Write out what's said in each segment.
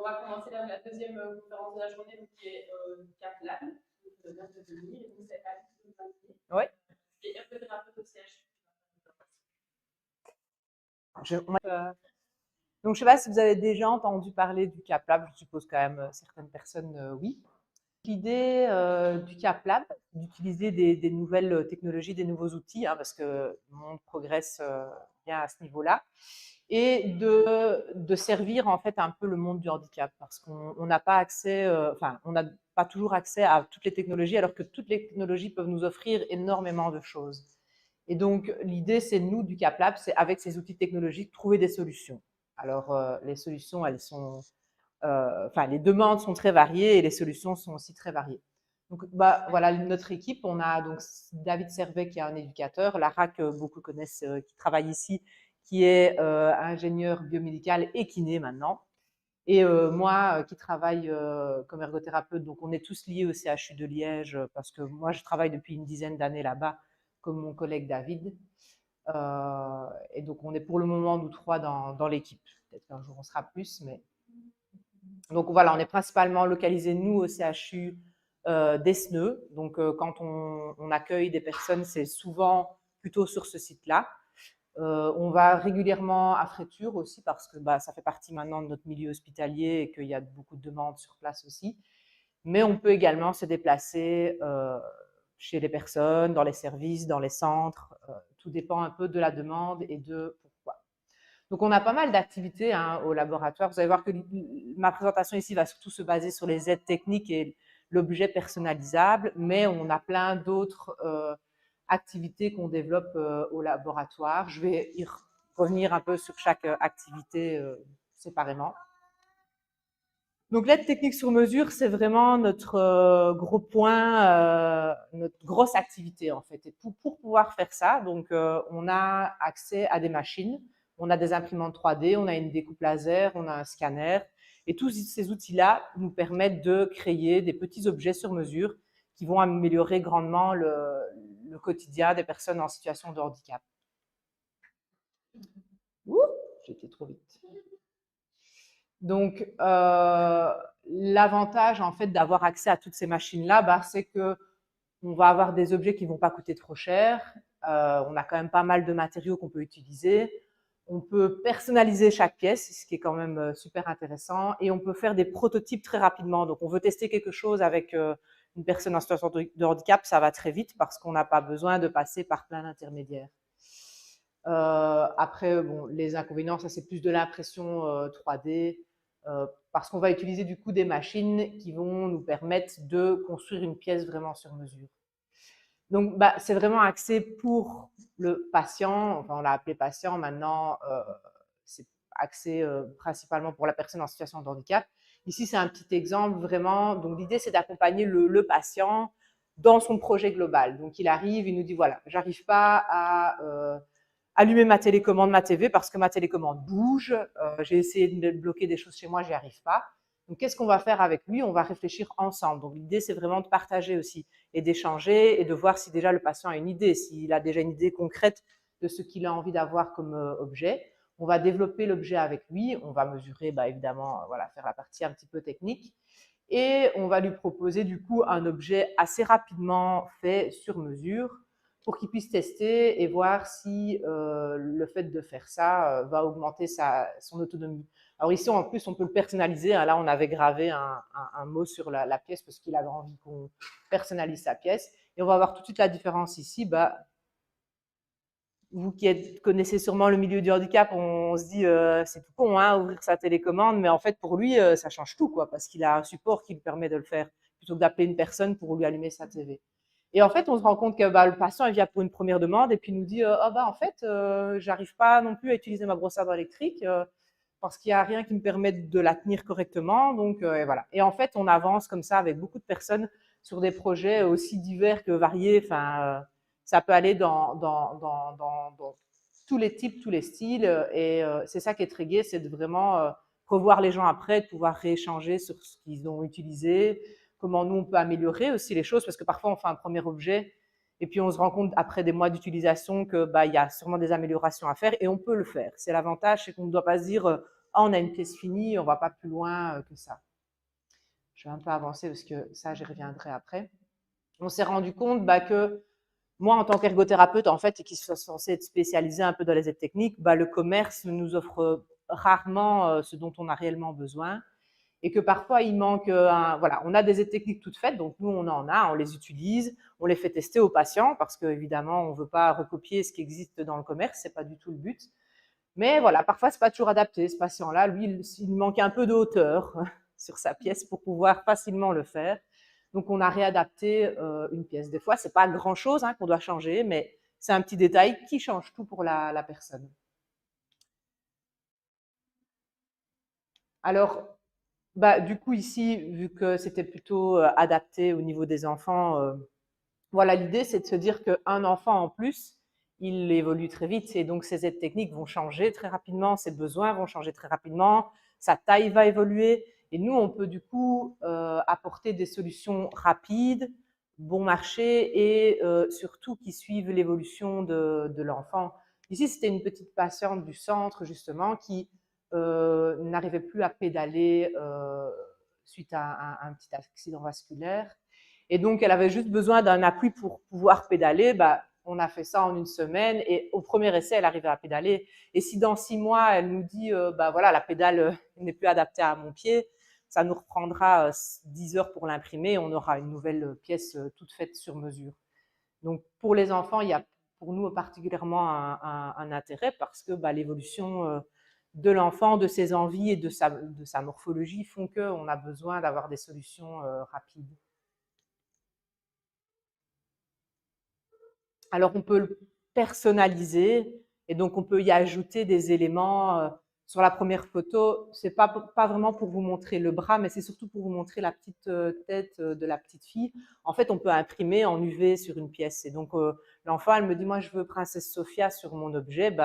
on va commencer la deuxième conférence de la journée, donc, qui est CapLab. De bien te venir. Donc, c'est Alice de Papier. Oui. Qui est ergothérapeute au CHU. Donc, je ne sais pas si vous avez déjà entendu parler du CapLab, je suppose quand même certaines personnes, oui. L'idée du CapLab, d'utiliser des nouvelles technologies, des nouveaux outils, hein, parce que le monde progresse bien à ce niveau-là, et de servir en fait un peu le monde du handicap, parce qu'on n'a pas accès, on n'a pas toujours accès à toutes les technologies, alors que toutes les technologies peuvent nous offrir énormément de choses. Et donc, l'idée, c'est nous, du CapLab, c'est avec ces outils technologiques, trouver des solutions. Alors, les solutions, elles sont les demandes sont très variées et les solutions sont aussi très variées. Donc, voilà, notre équipe, on a donc David Servet qui est un éducateur, Lara que beaucoup connaissent, qui travaille ici, qui est ingénieur biomédical et kiné maintenant, et moi qui travaille comme ergothérapeute. Donc, on est tous liés au CHU de Liège parce que moi, je travaille depuis une dizaine d'années là-bas, comme mon collègue David. Et donc, on est pour le moment, nous trois, dans l'équipe. Peut-être qu'un jour, on sera plus, mais... Donc voilà, on est principalement localisé, nous, au CHU d'Esneux. Donc quand on accueille des personnes, c'est souvent plutôt sur ce site-là. On va régulièrement à Fréture aussi parce que ça fait partie maintenant de notre milieu hospitalier et qu'il y a beaucoup de demandes sur place aussi. Mais on peut également se déplacer chez les personnes, dans les services, dans les centres. Tout dépend un peu de la demande et de pourquoi. Donc, on a pas mal d'activités au laboratoire. Vous allez voir que ma présentation ici va surtout se baser sur les aides techniques et l'objet personnalisable, mais on a plein d'autres activités qu'on développe au laboratoire. Je vais y revenir un peu sur chaque activité séparément. Donc, l'aide technique sur mesure, c'est vraiment notre gros point, notre grosse activité en fait. Et pour pouvoir faire ça, donc, on a accès à des machines. On a des imprimantes 3D, on a une découpe laser, on a un scanner. Et tous ces outils-là nous permettent de créer des petits objets sur mesure qui vont améliorer grandement le quotidien des personnes en situation de handicap. Ouh, j'ai été trop vite. Donc, l'avantage en fait d'avoir accès à toutes ces machines-là, c'est que on va avoir des objets qui ne vont pas coûter trop cher. On a quand même pas mal de matériaux qu'on peut utiliser. On peut personnaliser chaque pièce, ce qui est quand même super intéressant. Et on peut faire des prototypes très rapidement. Donc, on veut tester quelque chose avec une personne en situation de handicap, ça va très vite parce qu'on n'a pas besoin de passer par plein d'intermédiaires. Après, bon, les inconvénients, ça c'est plus de l'impression 3D, parce qu'on va utiliser du coup des machines qui vont nous permettre de construire une pièce vraiment sur mesure. Donc, c'est vraiment axé pour le patient. Enfin, on l'a appelé patient maintenant. C'est axé principalement pour la personne en situation de handicap. Ici, c'est un petit exemple vraiment. Donc, l'idée, c'est d'accompagner le patient dans son projet global. Donc, il arrive, il nous dit voilà, j'arrive pas à allumer ma télécommande, ma TV, parce que ma télécommande bouge. J'ai essayé de bloquer des choses chez moi, j'y arrive pas. Donc, qu'est-ce qu'on va faire avec lui? On va réfléchir ensemble. Donc, l'idée, c'est vraiment de partager aussi et d'échanger et de voir si déjà le patient a une idée, s'il a déjà une idée concrète de ce qu'il a envie d'avoir comme objet. On va développer l'objet avec lui, on va mesurer, évidemment, voilà, faire la partie un petit peu technique. Et on va lui proposer du coup un objet assez rapidement fait sur mesure pour qu'il puisse tester et voir si le fait de faire ça va augmenter son autonomie. Alors ici, en plus, on peut le personnaliser. Là, on avait gravé un mot sur la pièce parce qu'il avait envie qu'on personnalise sa pièce. Et on va voir tout de suite la différence ici. Vous qui connaissez sûrement le milieu du handicap, on se dit c'est tout con, ouvrir sa télécommande, mais en fait pour lui ça change tout, quoi, parce qu'il a un support qui lui permet de le faire plutôt que d'appeler une personne pour lui allumer sa TV. Et en fait on se rend compte que le patient il vient pour une première demande et puis il nous dit en fait j'arrive pas non plus à utiliser ma brosse à dents électrique parce qu'il n'y a rien qui me permette de la tenir correctement, donc et voilà. Et en fait on avance comme ça avec beaucoup de personnes sur des projets aussi divers que variés. Ça peut aller dans tous les types, tous les styles. Et c'est ça qui est très gai, c'est de vraiment revoir les gens après, de pouvoir rééchanger sur ce qu'ils ont utilisé, comment nous, on peut améliorer aussi les choses, parce que parfois, on fait un premier objet et puis on se rend compte, après des mois d'utilisation, qu'il y a sûrement des améliorations à faire et on peut le faire. C'est l'avantage, c'est qu'on ne doit pas se dire ah, on a une pièce finie, on ne va pas plus loin que ça. Je vais un peu avancer parce que ça, j'y reviendrai après. On s'est rendu compte que moi, en tant qu'ergothérapeute, en fait, et qui suis censée être spécialisée un peu dans les aides techniques, le commerce nous offre rarement ce dont on a réellement besoin et que parfois, il manque, voilà, on a des aides techniques toutes faites, donc nous, on en a, on les utilise, on les fait tester aux patients parce qu'évidemment, on ne veut pas recopier ce qui existe dans le commerce, ce n'est pas du tout le but. Mais voilà, parfois, ce n'est pas toujours adapté. Ce patient-là, lui, il manque un peu de hauteur sur sa pièce pour pouvoir facilement le faire. Donc, on a réadapté une pièce. Des fois, ce n'est pas grand-chose qu'on doit changer, mais c'est un petit détail qui change tout pour la personne. Alors, du coup, ici, vu que c'était plutôt adapté au niveau des enfants, voilà, l'idée, c'est de se dire qu'un enfant en plus, il évolue très vite et donc ses aides techniques vont changer très rapidement, ses besoins vont changer très rapidement, sa taille va évoluer et nous, on peut du coup apporter des solutions rapides, bon marché et surtout qui suivent l'évolution de l'enfant. Ici, c'était une petite patiente du centre justement qui n'arrivait plus à pédaler suite à un petit accident vasculaire. Et donc, elle avait juste besoin d'un appui pour pouvoir pédaler. On a fait ça en une semaine et au premier essai, elle arrivait à pédaler. Et si dans 6 mois, elle nous dit, voilà, la pédale n'est plus adaptée à mon pied, ça nous reprendra 10 heures pour l'imprimer et on aura une nouvelle pièce toute faite sur mesure. Donc, pour les enfants, il y a pour nous particulièrement un intérêt parce que l'évolution de l'enfant, de ses envies et de sa morphologie font qu'on a besoin d'avoir des solutions rapides. Alors, on peut le personnaliser et donc on peut y ajouter des éléments. Sur la première photo, c'est pas vraiment pour vous montrer le bras, mais c'est surtout pour vous montrer la petite tête de la petite fille. En fait, on peut imprimer en UV sur une pièce. Et donc, l'enfant, elle me dit, moi, je veux Princesse Sophia sur mon objet.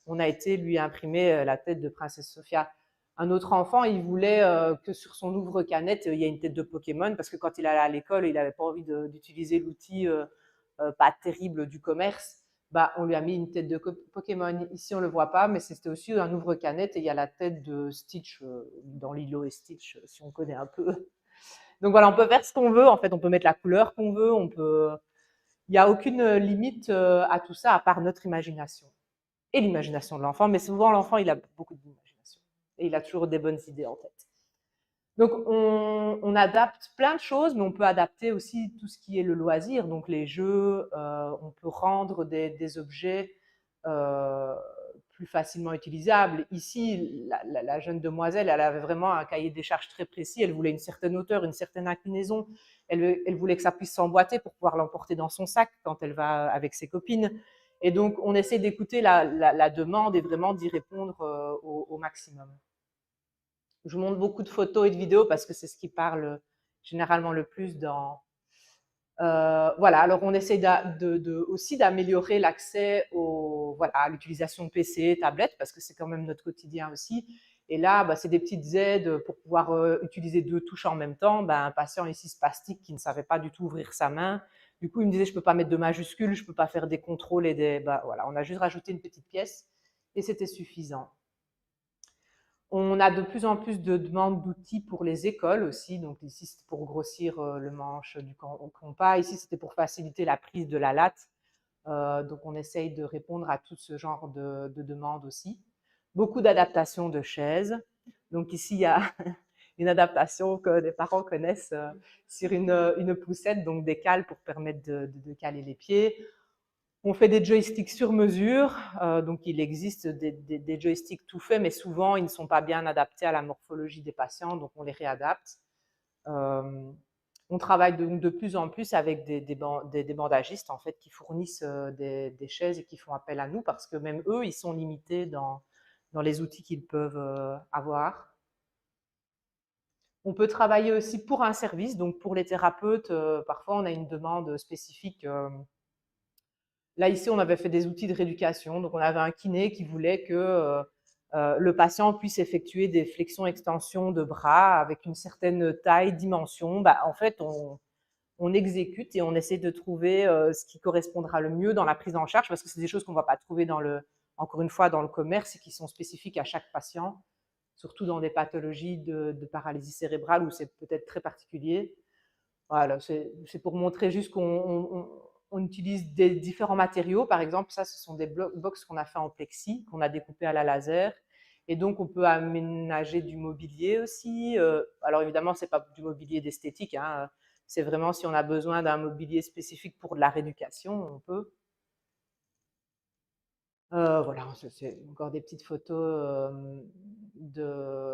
On a été lui imprimer la tête de Princesse Sophia. Un autre enfant, il voulait que sur son ouvre-canette, il y ait une tête de Pokémon, parce que quand il allait à l'école, il n'avait pas envie d'utiliser l'outil pas terrible du commerce. On lui a mis une tête de Pokémon. Ici, on ne le voit pas, mais c'était aussi un ouvre-canette et il y a la tête de Stitch dans Lilo et Stitch, si on connaît un peu. Donc voilà, on peut faire ce qu'on veut. En fait, on peut mettre la couleur qu'on veut. Il n'y a aucune limite à tout ça, à part notre imagination et l'imagination de l'enfant. Mais souvent, l'enfant, il a beaucoup d'imagination et il a toujours des bonnes idées en tête. Donc, on adapte plein de choses, mais on peut adapter aussi tout ce qui est le loisir, donc les jeux. On peut rendre des objets plus facilement utilisables. Ici, la jeune demoiselle, elle avait vraiment un cahier des charges très précis. Elle voulait une certaine hauteur, une certaine inclinaison. Elle voulait que ça puisse s'emboîter pour pouvoir l'emporter dans son sac quand elle va avec ses copines. Et donc, on essaie d'écouter la demande et vraiment d'y répondre au maximum. Je vous montre beaucoup de photos et de vidéos parce que c'est ce qui parle généralement le plus dans. Voilà, alors on essaie aussi d'améliorer l'accès à l'utilisation de PC, tablettes, parce que c'est quand même notre quotidien aussi. Et là, c'est des petites aides pour pouvoir utiliser 2 touches en même temps. Un patient ici spastique qui ne savait pas du tout ouvrir sa main. Du coup, il me disait, je ne peux pas mettre de majuscules, je ne peux pas faire des contrôles et des. Voilà, on a juste rajouté une petite pièce et c'était suffisant. On a de plus en plus de demandes d'outils pour les écoles aussi. Donc ici, c'était pour grossir le manche du compas. Ici, c'était pour faciliter la prise de la latte. Donc on essaye de répondre à tout ce genre de demandes aussi. Beaucoup d'adaptations de chaises. Donc ici, il y a une adaptation que les parents connaissent sur une poussette, donc des cales pour permettre de caler les pieds. On fait des joysticks sur mesure, donc il existe des joysticks tout faits, mais souvent ils ne sont pas bien adaptés à la morphologie des patients, donc on les réadapte. On travaille de plus en plus avec des bandagistes en fait, qui fournissent des chaises et qui font appel à nous, parce que même eux, ils sont limités dans les outils qu'ils peuvent avoir. On peut travailler aussi pour un service, donc pour les thérapeutes, parfois on a une demande spécifique. Là, ici, on avait fait des outils de rééducation. Donc, on avait un kiné qui voulait que le patient puisse effectuer des flexions-extensions de bras avec une certaine taille, dimension. En fait, on exécute et on essaie de trouver ce qui correspondra le mieux dans la prise en charge, parce que c'est des choses qu'on ne va pas trouver encore une fois, dans le commerce et qui sont spécifiques à chaque patient. surtout dans des pathologies de paralysie cérébrale où c'est peut-être très particulier. Voilà, c'est pour montrer juste qu'on utilise des différents matériaux. Par exemple, ça, ce sont des box qu'on a fait en plexi, qu'on a découpé à la laser. Et donc, on peut aménager du mobilier aussi. Alors, évidemment, ce n'est pas du mobilier d'esthétique, hein. C'est vraiment si on a besoin d'un mobilier spécifique pour de la rééducation, on peut. Voilà, c'est encore des petites photos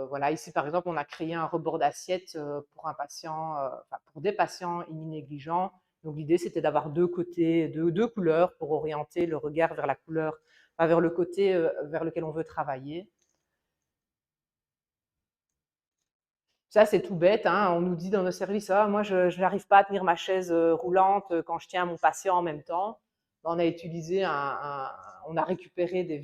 voilà, ici par exemple, on a créé un rebord d'assiette pour un patient, enfin pour des patients immunégligents. Donc l'idée c'était d'avoir deux côtés, deux couleurs pour orienter le regard vers la couleur, enfin, vers le côté vers lequel on veut travailler. Ça, c'est tout bête, hein. On nous dit dans nos services, ah, moi, je n'arrive pas à tenir ma chaise roulante quand je tiens mon patient en même temps. On a utilisé on a récupéré des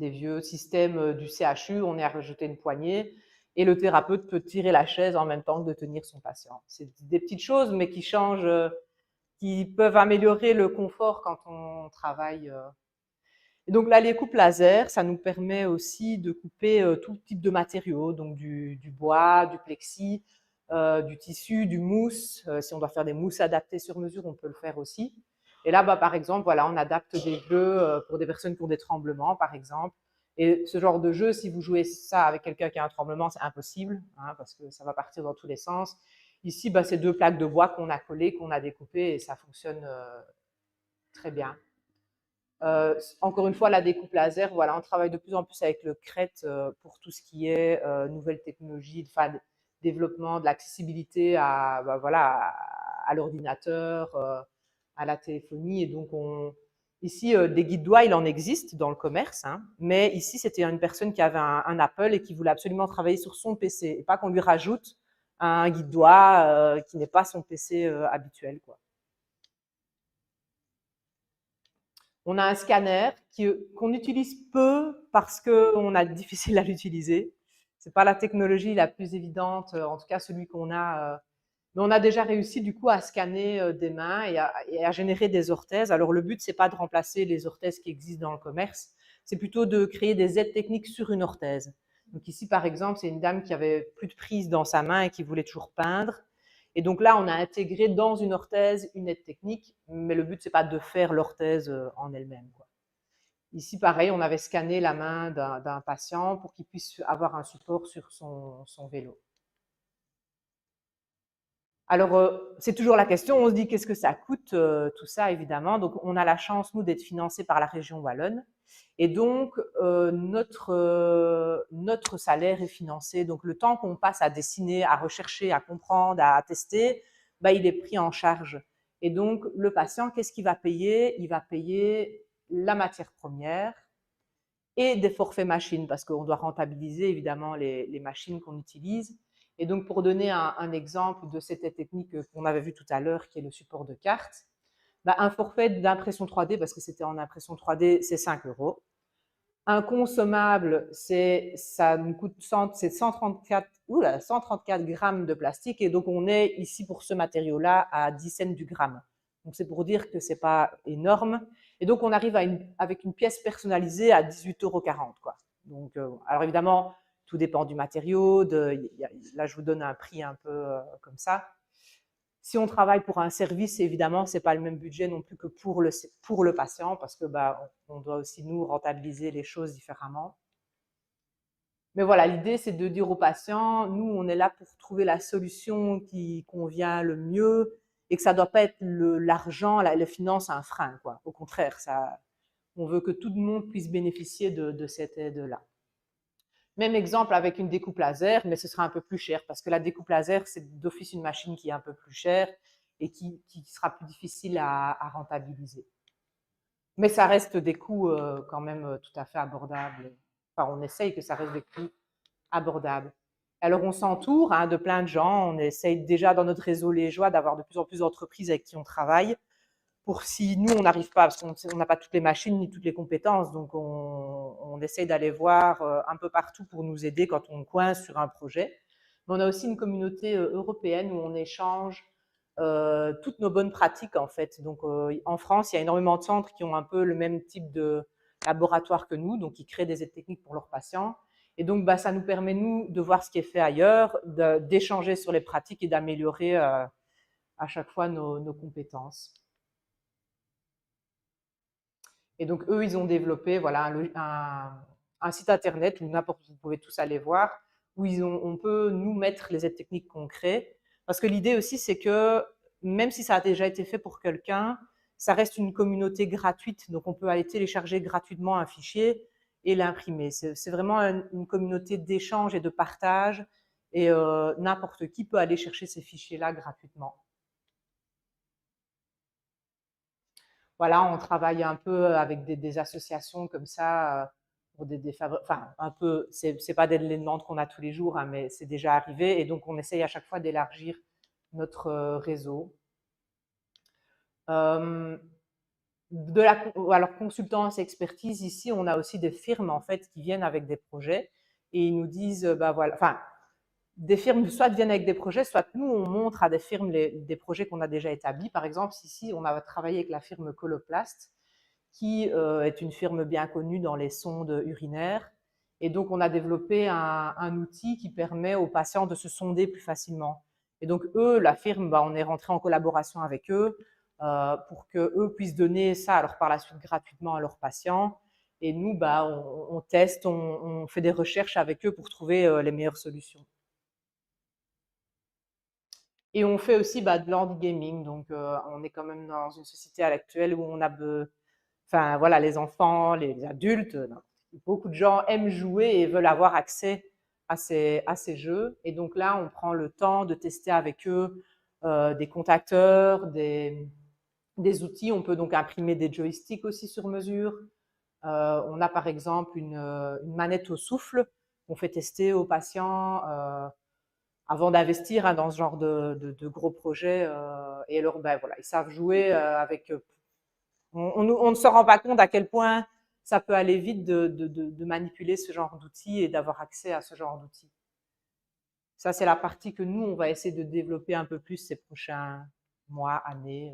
vieux systèmes du CHU, on y a rajouté une poignée et le thérapeute peut tirer la chaise en même temps que de tenir son patient. C'est des petites choses, mais qui changent, qui peuvent améliorer le confort quand on travaille. Et donc là, les coupes laser, ça nous permet aussi de couper tout type de matériaux, donc du bois, du plexi, du tissu, du mousse. Si on doit faire des mousses adaptées sur mesure, on peut le faire aussi. Et là, bah, par exemple, voilà, on adapte des jeux pour des personnes qui ont des tremblements, par exemple. Et ce genre de jeu, si vous jouez ça avec quelqu'un qui a un tremblement, c'est impossible, hein, parce que ça va partir dans tous les sens. Ici, bah, c'est deux plaques de bois qu'on a collées, qu'on a découpées, et ça fonctionne très bien. Encore une fois, la découpe laser, voilà, on travaille de plus en plus avec le CRET pour tout ce qui est nouvelles technologies, enfin, développement de l'accessibilité à, bah, voilà, à l'ordinateur, à la téléphonie. Et donc, ici, des guides doigts, il en existe dans le commerce, hein, mais ici, c'était une personne qui avait un Apple et qui voulait absolument travailler sur son PC, et pas qu'on lui rajoute un guide doigt qui n'est pas son PC habituel, quoi. On a un scanner qu'on utilise peu parce qu'on a difficile à l'utiliser. C'est pas la technologie la plus évidente, en tout cas celui qu'on a. Mais on a déjà réussi du coup à scanner des mains et à générer des orthèses. Alors le but c'est pas de remplacer les orthèses qui existent dans le commerce, c'est plutôt de créer des aides techniques sur une orthèse. Donc ici par exemple c'est une dame qui avait plus de prise dans sa main et qui voulait toujours peindre. Et donc là, on a intégré dans une orthèse une aide technique, mais le but, c'est pas de faire l'orthèse en elle-même, quoi. Ici, pareil, on avait scanné la main d'un patient pour qu'il puisse avoir un support sur son vélo. Alors, c'est toujours la question, on se dit qu'est-ce que ça coûte tout ça, évidemment. Donc, on a la chance, nous, d'être financés par la région wallonne. Et donc, notre salaire est financé. Donc, le temps qu'on passe à dessiner, à rechercher, à comprendre, à tester, bah, il est pris en charge. Et donc, le patient, qu'est-ce qu'il va payer? Il va payer la matière première et des forfaits machines, parce qu'on doit rentabiliser évidemment les machines qu'on utilise. Et donc, pour donner un exemple de cette technique qu'on avait vu tout à l'heure, qui est le support de carte, bah, un forfait d'impression 3D, parce que c'était en impression 3D, c'est 5 euros. Un consommable, ça nous coûte 134 grammes de plastique, et donc on est ici pour ce matériau-là à 10 cents du gramme. Donc c'est pour dire que c'est pas énorme. Et donc on arrive avec une pièce personnalisée à 18,40 €, quoi. Donc, alors évidemment, tout dépend du matériau. Là, je vous donne un prix un peu comme ça. Si on travaille pour un service, évidemment, ce n'est pas le même budget non plus que pour le patient, parce que bah, on doit aussi nous rentabiliser les choses différemment. Mais voilà, l'idée, c'est de dire aux patients, nous, on est là pour trouver la solution qui convient le mieux et que ça ne doit pas être l'argent, la finance, un frein, quoi. Au contraire, on veut que tout le monde puisse bénéficier de cette aide-là. Même exemple avec une découpe laser, mais ce sera un peu plus cher parce que la découpe laser, c'est d'office une machine qui est un peu plus chère et qui sera plus difficile à rentabiliser. Mais ça reste des coûts quand même tout à fait abordables. Enfin, on essaye que ça reste des coûts abordables. Alors, on s'entoure de plein de gens. On essaye déjà dans notre réseau liégeois d'avoir de plus en plus d'entreprises avec qui on travaille pour si nous, on n'arrive pas, parce qu'on n'a pas toutes les machines ni toutes les compétences, donc on essaye d'aller voir un peu partout pour nous aider quand on coince sur un projet. Mais on a aussi une communauté européenne où on échange toutes nos bonnes pratiques, en fait. Donc, en France, il y a énormément de centres qui ont un peu le même type laboratoire que nous, donc ils créent des aides techniques pour leurs patients. Et donc, bah, ça nous permet, nous, de voir ce qui est fait ailleurs, d'échanger sur les pratiques et d'améliorer à chaque fois nos compétences. Et donc, eux, ils ont développé voilà, un site internet où vous pouvez tous aller voir, où on peut nous mettre les aides techniques qu'on crée. Parce que l'idée aussi, c'est que même si ça a déjà été fait pour quelqu'un, ça reste une communauté gratuite. Donc, on peut aller télécharger gratuitement un fichier et l'imprimer. C'est vraiment une communauté d'échange et de partage. Et n'importe qui peut aller chercher ces fichiers-là gratuitement. Voilà, on travaille un peu avec des associations comme ça pour enfin un peu, c'est pas des demandes qu'on a tous les jours, hein, mais c'est déjà arrivé et donc on essaye à chaque fois d'élargir notre réseau. Alors consultance, expertise, ici on a aussi des firmes en fait qui viennent avec des projets et ils nous disent bah voilà, enfin des firmes soit viennent avec des projets, soit nous on montre à des firmes des projets qu'on a déjà établis. Par exemple, ici on a travaillé avec la firme Coloplast, qui est une firme bien connue dans les sondes urinaires. Et donc, on a développé un outil qui permet aux patients de se sonder plus facilement. Et donc, eux, la firme, bah, on est rentré en collaboration avec eux pour qu'eux puissent donner ça alors par la suite gratuitement à leurs patients. Et nous, bah, on teste, on fait des recherches avec eux pour trouver les meilleures solutions. Et on fait aussi bah, de l'handigaming. Donc, on est quand même dans une société à l'actuelle où on a enfin voilà, les enfants, les adultes, beaucoup de gens aiment jouer et veulent avoir accès à ces jeux. Et donc là, on prend le temps de tester avec eux des contacteurs, des outils. On peut donc imprimer des joysticks aussi sur mesure. On a par exemple une manette au souffle qu'on fait tester aux patients avant d'investir hein, dans ce genre de gros projets. Et alors, ben, voilà, ils savent jouer avec on ne se rend pas compte à quel point ça peut aller vite de manipuler ce genre d'outils et d'avoir accès à ce genre d'outils. Ça, c'est la partie que nous, on va essayer de développer un peu plus ces prochains mois, années.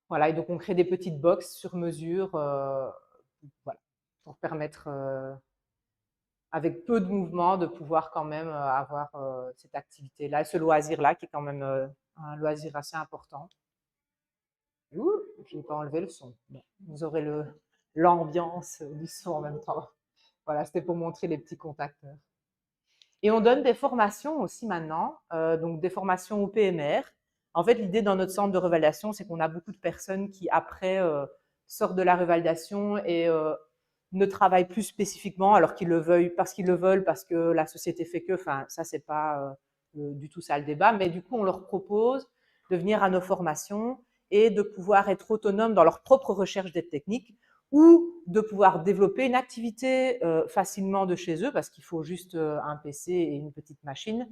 Voilà, et donc on crée des petites box sur mesure voilà, pour permettre, avec peu de mouvements, de pouvoir quand même avoir cette activité-là, ce loisir-là, qui est quand même un loisir assez important. Ouh, je n'ai pas enlevé le son. Bon, vous aurez l'ambiance du son en même temps. Voilà, c'était pour montrer les petits contacteurs. Et on donne des formations aussi maintenant, donc des formations au PMR. En fait, l'idée dans notre centre de revalidation, c'est qu'on a beaucoup de personnes qui, après, sortent de la revalidation et ne travaillent plus spécifiquement, alors qu'ils le veuillent, parce qu'ils le veulent, parce que la société fait que, enfin, ça, c'est pas du tout ça le débat, mais du coup, on leur propose de venir à nos formations et de pouvoir être autonomes dans leur propre recherche d'aide technique ou de pouvoir développer une activité facilement de chez eux parce qu'il faut juste un PC et une petite machine.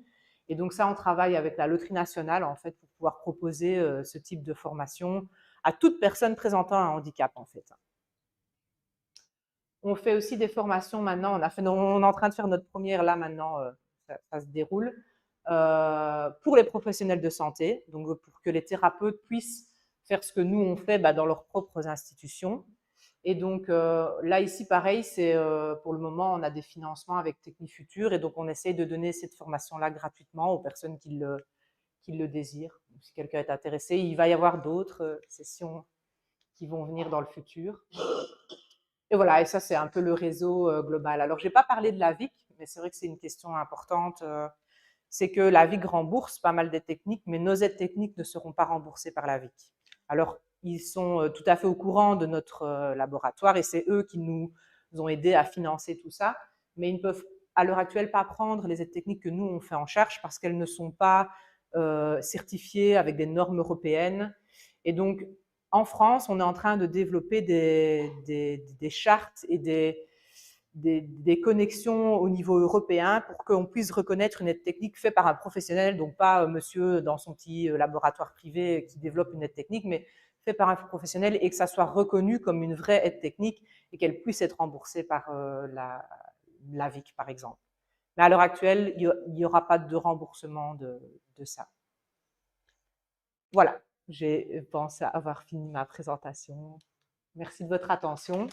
Et donc ça, on travaille avec la Loterie nationale en fait pour pouvoir proposer ce type de formation à toute personne présentant un handicap en fait. On fait aussi des formations maintenant. On est en train de faire notre première là maintenant. Ça se déroule pour les professionnels de santé, donc pour que les thérapeutes puissent faire ce que nous on fait dans leurs propres institutions. Et donc là ici pareil, c'est pour le moment on a des financements avec Technifutur et donc on essaye de donner cette formation-là gratuitement aux personnes qui le désirent. Donc, si quelqu'un est intéressé, il va y avoir d'autres sessions qui vont venir dans le futur. Et voilà, et ça c'est un peu le réseau global. Alors j'ai pas parlé de la VIC, mais c'est vrai que c'est une question importante. C'est que la VIC rembourse pas mal des techniques, mais nos aides techniques ne seront pas remboursées par la VIC. Alors, ils sont tout à fait au courant de notre laboratoire et c'est eux qui nous ont aidés à financer tout ça, mais ils ne peuvent à l'heure actuelle pas prendre les aides techniques que nous on fait en charge parce qu'elles ne sont pas certifiées avec des normes européennes. Et donc, en France, on est en train de développer des chartes et des connexions au niveau européen pour qu'on puisse reconnaître une aide technique faite par un professionnel, donc pas monsieur dans son petit laboratoire privé qui développe une aide technique, mais fait par un professionnel et que ça soit reconnu comme une vraie aide technique et qu'elle puisse être remboursée par la VIC, par exemple. Mais à l'heure actuelle, il n'y aura pas de remboursement de ça. Voilà, j'ai pensé avoir fini ma présentation. Merci de votre attention.